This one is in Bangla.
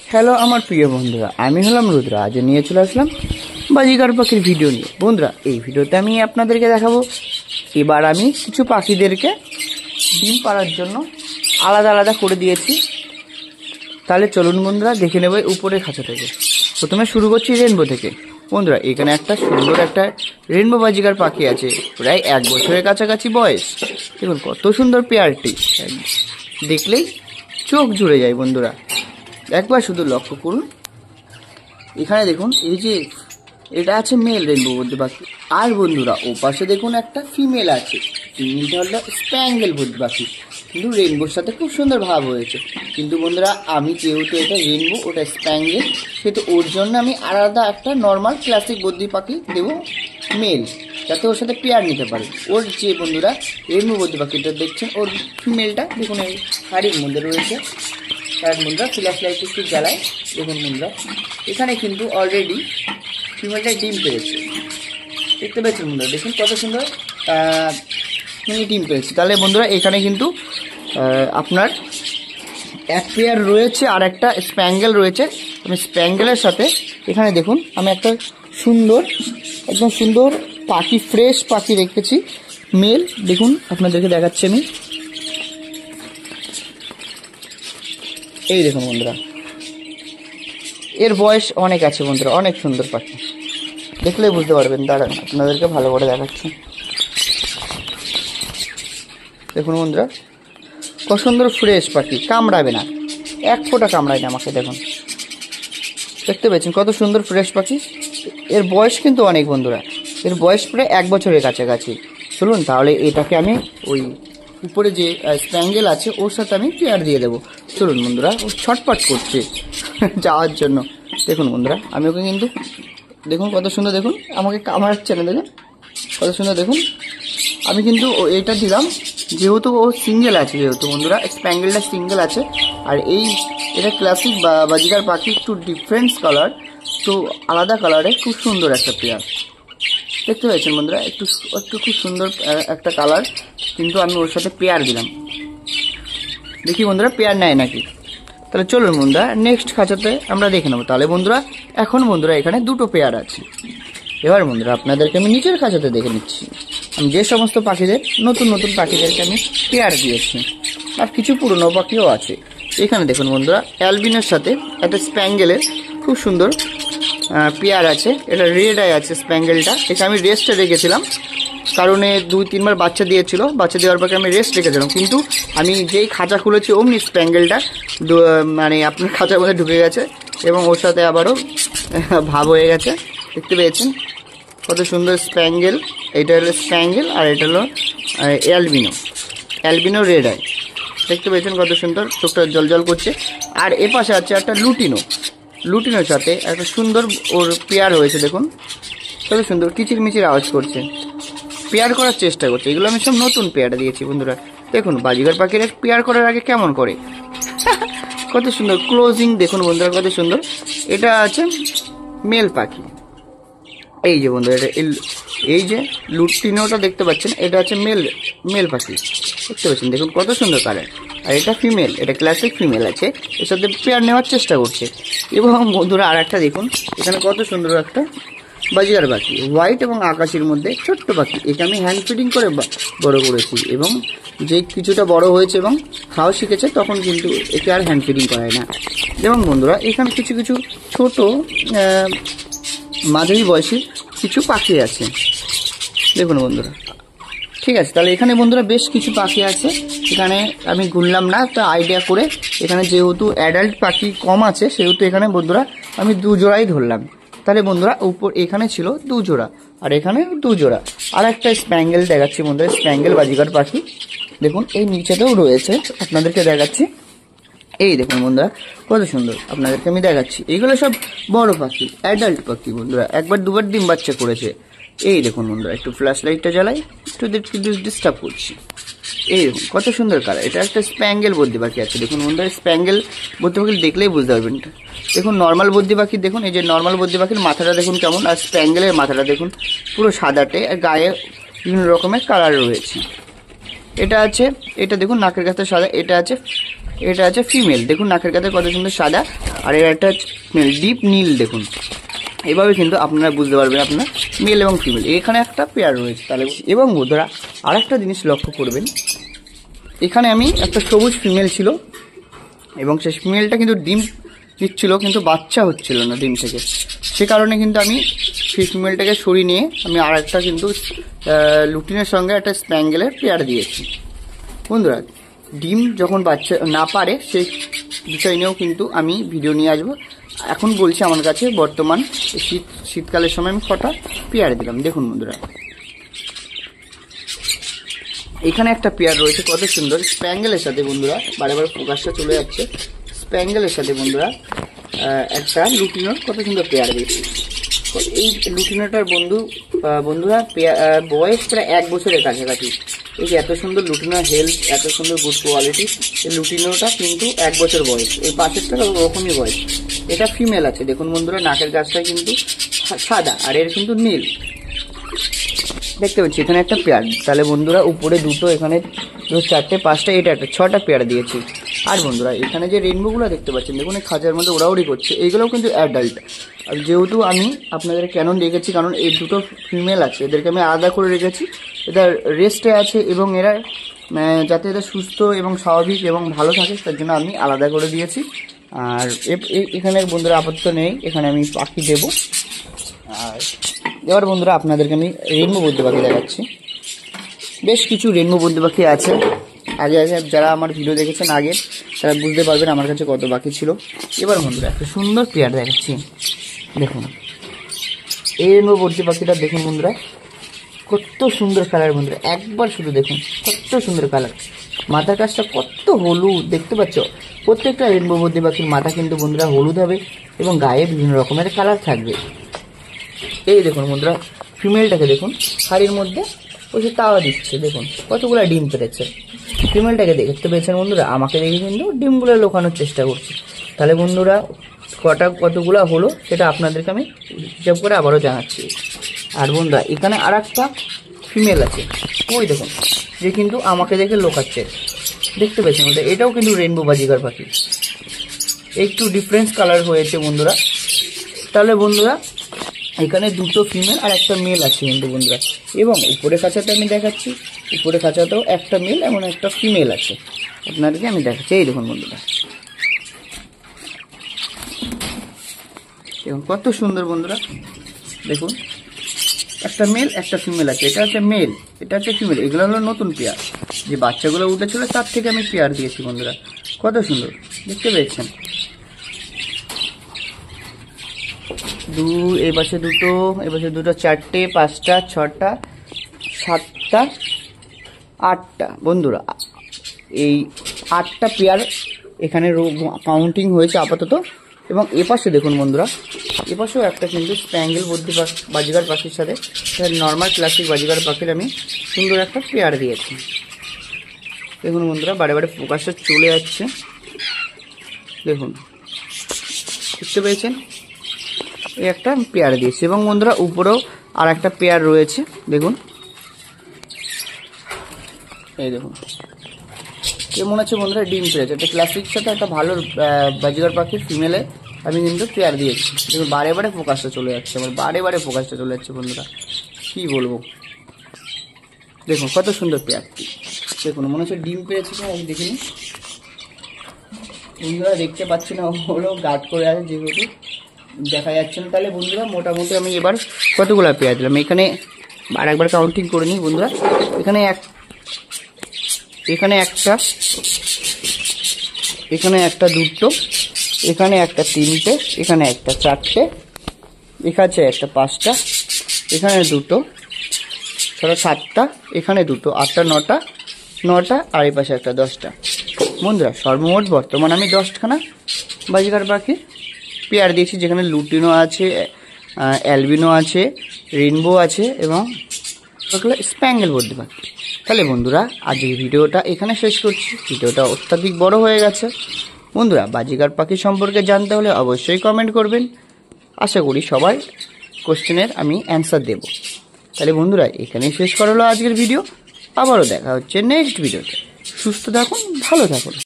হ্যালো আমার প্রিয় বন্ধুরা, আমি হলাম রুদ্র। আজ নিয়ে চলে আসলাম বাজিগার পাখির ভিডিও নিয়ে। বন্ধুরা, এই ভিডিওতে আমি আপনাদেরকে দেখাবো এবার আমি কিছু পাখিদেরকে ডিম পাড়ার জন্য আলাদা আলাদা করে দিয়েছি। তাহলে চলুন বন্ধুরা দেখে নেব উপরের খাঁচা থেকে। প্রথমে শুরু করছি রেনবো থেকে। বন্ধুরা, এখানে একটা সুন্দর একটা রেনবো বাজিগার পাখি আছে, প্রায় 1 বছরের কাছাকাছি বয়স। দেখুন কত সুন্দর পেয়ারটি, দেখলেই চোখ জুড়ে যায়। বন্ধুরা একবার শুধু লক্ষ্য করুন, এখানে দেখুন এই যে এটা আছে মেল রেনবো বদ্রি পাখি। আর বন্ধুরা ও পাশে দেখুন একটা ফিমেল আছে, ফিমেলটা হলো স্প্যাঙ্গেল বদ্রি পাখি, কিন্তু রেনবোর সাথে খুব সুন্দর ভাব হয়েছে। কিন্তু বন্ধুরা আমি যেহেতু এটা রেনবো ওটা স্প্যাঙ্গেল, সেহেতু ওর জন্য আমি আলাদা একটা নর্মাল ক্লাসিক বদ্রি পাখি দেবো মেল, যাতে ওর সাথে পেয়ার নিতে পারে। ওর যে বন্ধুরা রেনবো বদ্রি পাখিটা দেখছেন, ওর ফিমেলটা দেখুন এই হাড়ির মধ্যে রয়েছে। তার বন্ধুরা ফ্ল্যাশ লাইট একটু জ্বালায়। দেখুন বন্ধুরা এখানে কিন্তু অলরেডি ফিমেলটা ডিম পেয়েছে, দেখতে পেয়েছেন বন্ধুরা। দেখুন কত সুন্দর ডিম পেয়েছে। তাহলে বন্ধুরা এখানে কিন্তু আপনার এক পেয়ার রয়েছে আর একটা স্প্যাঙ্গেল রয়েছে। আমি স্প্যাঙ্গেলের সাথে এখানে দেখুন আমি একটা সুন্দর একদম সুন্দর পাখি, ফ্রেশ পাখি রেখেছি মেল। দেখুন আপনাদেরকে দেখাচ্ছি আমি, এই দেখুন বন্ধুরা এর বয়স অনেক আছে বন্ধুরা, অনেক সুন্দর পাখি, দেখলেই বুঝতে পারবেন। দাঁড়ান আপনাদেরকে ভালো করে দেখাচ্ছি। দেখুন বন্ধুরা কত সুন্দর ফ্রেশ পাখি, কামড়াবে না, 1 ফোঁটা কামড়ায় না আমাকে। দেখুন দেখতে পেয়েছেন কত সুন্দর ফ্রেশ পাখি। এর বয়স কিন্তু অনেক বন্ধুরা, এর বয়স প্রায় 1 বছরের কাছাকাছি। চলুন তাহলে এটাকে আমি ওই উপরে যে স্প্যাঙ্গেল আছে ওর সাথে আমি পেয়ার দিয়ে দেবো। চলুন বন্ধুরা, ও ছটপট করছে যাওয়ার জন্য। দেখুন বন্ধুরা আমি ওকে কিন্তু দেখুন কত সুন্দর, দেখুন আমাকে কামড়াচ্ছে না, দেখুন কত সুন্দর। দেখুন আমি কিন্তু এটা দিলাম যেহেতু ও সিঙ্গেল আছে, যেহেতু বন্ধুরা স্প্যাঙ্গেলটা সিঙ্গেল আছে। আর এটা ক্লাসিক বাজিগার পাখি, একটু ডিফারেন্ট কালার, তো আলাদা কালারে খুব সুন্দর একটা পেয়ার, দেখতে পেয়েছেন বন্ধুরা। একটু খুব সুন্দর একটা কালার, কিন্তু আমি ওর সাথে পেয়ার দিলাম। দেখি বন্ধুরা পেয়ার নেয় নাকি। তাহলে চলুন বন্ধুরা নেক্সট খাঁচাতে আমরা দেখে নেবো। তাহলে বন্ধুরা এখন বন্ধুরা এখানে 2টো পেয়ার আছে। এবার বন্ধুরা আপনাদেরকে আমি নিচের খাঁচাতে দেখে নিচ্ছি। আমি যে সমস্ত পাখিদের নতুন নতুন পাখিদেরকে আমি পেয়ার দিয়েছি, আর কিছু পুরনো পাখিও আছে। এখানে দেখুন বন্ধুরা অ্যালবিনোর সাথে একটা স্প্যাঙ্গেলের খুব সুন্দর পেয়ার আছে। এটা রেড আই আছে স্প্যাঙ্গেলটা, এটা আমি রেস্টে রেখেছিলাম কারণ 2-3 বার বাচ্চা দিয়েছিল। বাচ্চা দেওয়ার পরে আমি রেস্ট রেখেছিলাম, কিন্তু আমি যেই খাঁচা খুলেছি অমনি স্প্যাঙ্গেলটা মানে আপনার খাঁচার মধ্যে ঢুকে গেছে এবং ওর সাথে আবারও ভাব হয়ে গেছে। দেখতে পেয়েছেন কত সুন্দর স্প্যাঙ্গেল। এটা হলো স্প্যাঙ্গেল আর এটা হলো অ্যালবিনো রেড আই। দেখতে পেয়েছেন কত সুন্দর, চোখটা জল করছে। আর এ পাশে আছে একটা লুটিনোর সাথে একটা সুন্দর ওর পেয়ার হয়েছে। দেখুন কত সুন্দর কিচিরমিচির আওয়াজ করছে, পেয়ার করার চেষ্টা করছে। এগুলো আমি সব নতুন পেয়ার দিয়েছি বন্ধুরা। দেখুন বাজিগার পাখির পেয়ার করার আগে কেমন করে কত সুন্দর ক্লোজিং, দেখুন বন্ধুরা কত সুন্দর। এটা আছে মেল পাখি, এই যে বন্ধুরা এটা এই যে লুটিনোটা দেখতে পাচ্ছেন, এটা আছে মেল পাখি, দেখতে পাচ্ছেন। দেখুন কত সুন্দর কালার। আর এটা ফিমেল, এটা ক্লাসিক ফিমেল আছে, এর সাথে পেয়ার নেওয়ার চেষ্টা করছে। এবং বন্ধুরা আর একটা দেখুন এখানে কত সুন্দর একটা বাজিগার পাখি, হোয়াইট এবং আকাশের মধ্যে ছোট্ট পাখি। এটা আমি হ্যান্ড ফিডিং করে বড় করেছি, এবং যে কিছুটা বড় হয়েছে এবং খাওয়া শিখেছে তখন কিন্তু একে আর হ্যান্ড ফিডিং করায় না। এবং বন্ধুরা এখানে কিছু ছোট মাঝারি বয়সী কিছু পাখি আছে, দেখুন বন্ধুরা। ঠিক আছে, তাহলে এখানে বন্ধুরা বেশ কিছু পাখি আছে। এখানে আমি গুনলাম না, তো আইডিয়া করে এখানে যেহেতু অ্যাডাল্ট পাখি কম আছে সেহেতু এখানে বন্ধুরা আমি 2 জোড়াই ধরলাম। তাহলে বন্ধুরা উপর এখানে ছিল 2 জোড়া আর এখানে 2 জোড়া। আর একটা স্প্যাঙ্গেল দেখাচ্ছি বন্ধুরা, স্প্যাঙ্গেল বাজিগার পাখি। দেখুন এই নিচেতেও রয়েছে, আপনাদেরকে দেখাচ্ছি। এই দেখুন বন্ধুরা কত সুন্দর, আপনাদেরকে আমি দেখাচ্ছি। এইগুলো সব বড় পাখি, অ্যাডাল্ট পাখি বন্ধুরা, 1-2 বার ডিম বাচ্চা করেছে। এই দেখুন বন্ধুরা একটু ফ্ল্যাশ লাইটটা জ্বালাই, একটু ডিস্টার্ব করছি। এই দেখুন কত সুন্দর কালার। এটা একটা স্প্যাঙ্গেল বদ্রি পাখি আছে। দেখুন বন্ধুরা স্প্যাঙ্গেল বদ্রি পাখি দেখলেই বুঝতে পারবেন। দেখুন নর্মাল বদ্রি পাখি, দেখুন এই যে নর্মাল বদ্রি পাখির মাথাটা দেখুন কেমন, আর স্প্যাঙ্গেলের মাথাটা দেখুন পুরো সাদাটে, আর গায়ে বিভিন্ন রকমের কালার রয়েছে। এটা আছে, এটা দেখুন নাকের কাছে সাদা, এটা আছে এটা আছে ফিমেল। দেখুন নাকের কাছে কত সুন্দর সাদা, আর এর একটা মেল ডিপ নীল। দেখুন এভাবে কিন্তু আপনারা বুঝতে পারবেন আপনার মেল এবং ফিমেল। এখানে একটা পেয়ার রয়েছে তাহলে। এবং বন্ধুরা আরেকটা জিনিস লক্ষ্য করবেন, এখানে আমি একটা সবুজ ফিমেল ছিল এবং সেই ফিমেলটা কিন্তু ডিম দিচ্ছিল কিন্তু বাচ্চা হচ্ছিল না ডিম থেকে। সে কারণে কিন্তু আমি সেই ফিমেলটাকে সরিয়ে নিয়ে আমি আর একটা কিন্তু লুটিনের সঙ্গে একটা স্প্যাঙ্গেলের পেয়ার দিয়েছি। বন্ধুরা ডিম যখন বাচ্চা না পারে সেই বিষয় নিয়েও কিন্তু আমি ভিডিও নিয়ে আসবো। এখন বলছি আমার কাছে বর্তমান শীতকালের সময় আমি কটা পেয়ার দিলাম। দেখুন বন্ধুরা এখানে একটা পেয়ার রয়েছে কত সুন্দর স্প্যাঙ্গেলের সাথে। বন্ধুরা বারে বারে ফোকাসটা চলে যাচ্ছে। স্প্যাঙ্গেলের সাথে বন্ধুরা একটা লুটিনোর কত সুন্দর পেয়ার দিয়েছি। এই লুটিনোটার বন্ধুরা বয়স প্রায় 1 বছরের কাছাকাছি। এই যে এত সুন্দর লুটিনোর হেলথ, এত সুন্দর গুড কোয়ালিটি। এই লুটিনোটা কিন্তু 1 বছর বয়স। এই পাশেরটা ওরকমই বয়স। এটা ফিমেল আছে। দেখুন বন্ধুরা নাকের গাছটা কিন্তু সাদা আর এর কিন্তু নীল। দেখতে পাচ্ছি এখানে একটা পেয়ার। তাহলে বন্ধুরা উপরে দুটো, এখানে 2, 4, 5টা, এটা একটা 6টা পেয়ার দিয়েছি। আর বন্ধুরা এখানে যে রেনবোগুলো দেখতে পাচ্ছেন দেখুন এই খাঁচার মধ্যে ওড়াউড়ি করছে, এইগুলোও কিন্তু অ্যাডাল্ট। আর যেহেতু আমি আপনাদের কেন রেখেছি, কারণ এই দুটো ফিমেল আছে, এদেরকে আমি আলাদা করে রেখেছি। এরা রেস্টে আছে এবং এরা যাতে এরা সুস্থ এবং স্বাভাবিক এবং ভালো থাকে তার জন্য আমি আলাদা করে দিয়েছি। আর এখানে বন্ধুরা আপাতত নেই, এখানে আমি পাখি দেবো। আর এবার বন্ধুরা আপনাদেরকে আমি রেনবো বদ্রি পাখি দেখাচ্ছি। বেশ কিছু রেনবো বদ্রি পাখি আছে। আগে যারা আমার ভিডিও দেখেছেন আগে তারা বুঝতে পারবেন আমার কাছে কত পাখি ছিল। এবার বন্ধুরা একটা সুন্দর পেয়ার দেখাচ্ছি। দেখুন এই রেনবো বদ্রি পাখিটা দেখুন বন্ধুরা কত সুন্দর কালার। বন্ধুরা একবার শুধু দেখুন কত সুন্দর কালার। মাথার কাছটা কত হলুদ দেখতে পাচ্ছ। প্রত্যেকটা রেনবো বদ্রি পাখির মাথা কিন্তু বন্ধুরা হলুদ হবে এবং গায়ে বিভিন্ন রকমের কালার থাকবে। এই দেখুন বন্ধুরা ফিমেলটাকে দেখুন হাড়ির মধ্যে বসে তাওয়া দিচ্ছে। দেখুন কতগুলো ডিম পেরেছে। ফিমেলটাকে দেখতে পেয়েছেন বন্ধুরা, আমাকে দেখে কিন্তু ডিমগুলো লোকানোর চেষ্টা করছে। তাহলে বন্ধুরা কতগুলো হলো সেটা আপনাদেরকে আমি হিসাব করে আবারও জানাচ্ছি। আর বন্ধুরা এখানে আর একটা ফিমেল আছে, ওই দেখুন, যে কিন্তু আমাকে দেখে লোকাচ্ছে। দেখতে পেয়েছেন বন্ধুরা, এটাও কিন্তু রেনবো বাজিগার পাখি। একটু ডিফারেন্স কালার হয়েছে বন্ধুরা। তাহলে বন্ধুরা এখানে দুটো ফিমেল আর একটা মেল আছে কিন্তু বন্ধুরা। এবং উপরে খাঁচাতে আমি দেখাচ্ছি, উপরে খাঁচাতেও একটা মেল এবং একটা ফিমেল আছে। আপনাদেরকে আমি দেখাচ্ছি। এই দেখুন বন্ধুরা এবং কত সুন্দর বন্ধুরা দেখুন একটা মেল একটা ফিমেল আছে। এটা হচ্ছে মেল, এটা হচ্ছে ফিমেল। এগুলো হলো নতুন পেয়ার, যে বাচ্চাগুলো উঠেছিল তার থেকে আমি পেয়ার দিয়েছি বন্ধুরা। কত সুন্দর দেখতে পেয়েছেন। এই পাশে দুটো, এই পাশে দুটো, 4টে, 5টা, 6টা, 7টা, 8টা বন্ধুরা। এই 8টা পেয়ার এখানে কাউন্টিং হয়েছে আপাতত। এবং এপাশে দেখুন বন্ধুরা, এপাশেও একটা কিন্তু স্প্যাঙ্গেল বদ্রি বাজিগার পাখির সাথে নর্মাল ক্লাসিক বাজিগার পাখির আমি সুন্দর একটা পেয়ার দিয়েছি। দেখুন বন্ধুরা বারে বারে ফোকাসটা চলে যাচ্ছে। দেখুন দেখতে পেয়েছেন, এই একটা পেয়ার দিয়েছি। এবং বন্ধুরা উপরেও আর একটা পেয়ার রয়েছে। দেখুন এই দেখুন, এ মনে হচ্ছে বন্ধুরা ডিম পেয়েছে। একটা ক্লাসিক সাথে একটা ভালো বাজিগার পাখির ফিমেলে আমি কিন্তু পেয়ার দিয়েছি। দেখুন বারে বারে ফোকাসটা চলে যাচ্ছে, আমার বারে বারে ফোকাসটা চলে যাচ্ছে বন্ধুরা, কি বলবো। দেখুন কত সুন্দর পেয়ারটি। দেখুন মনে হচ্ছে ডিম পেয়েছে কিনা আমি দেখিনি বন্ধুরা, দেখতে পাচ্ছি না, ওগুলো গার্ড করে আছে যেহেতু দেখা যাচ্ছে না। তাহলে বন্ধুরা মোটামুটি আমি এবার কতগুলো পেয়ার দিলাম এখানে আর একবার কাউন্টিং করে নিই বন্ধুরা। এখানে একটা, এখানে একটা, দুটো, এখানে একটা, 3টে, এখানে একটা, 4টে, এখানে একটা, 5টা, এখানে দুটো, 7টা, এখানে দুটো, 8টা, 9টা, আর এই পাশে একটা, 10টা বন্ধুরা। সর্বমোট বর্তমান আমি 10খানা বাজিগার পাখি পেয়ার দিয়েছি, যেখানে লুটিনো আছে, অ্যালবিনো আছে, রেনবো আছে এবং স্প্যাঙ্গেল বদ্রি পাখি। তাহলে বন্ধুরা আজকের ভিডিওটা এখানে শেষ করছি। ভিডিওটা অত্যাধিক বড় হয়ে গেছে বন্ধুরা। বাজিগার পাখি সম্পর্কে জানতে হলে অবশ্যই কমেন্ট করবেন। আশা করি সবাই কোশ্চেনের আমি অ্যান্সার দেব। তাহলে বন্ধুরা এখানেই শেষ করা হলো আজকের ভিডিও। আবারও দেখা হচ্ছে নেক্সট ভিডিওতে। সুস্থ থাকুন, ভালো থাকুন।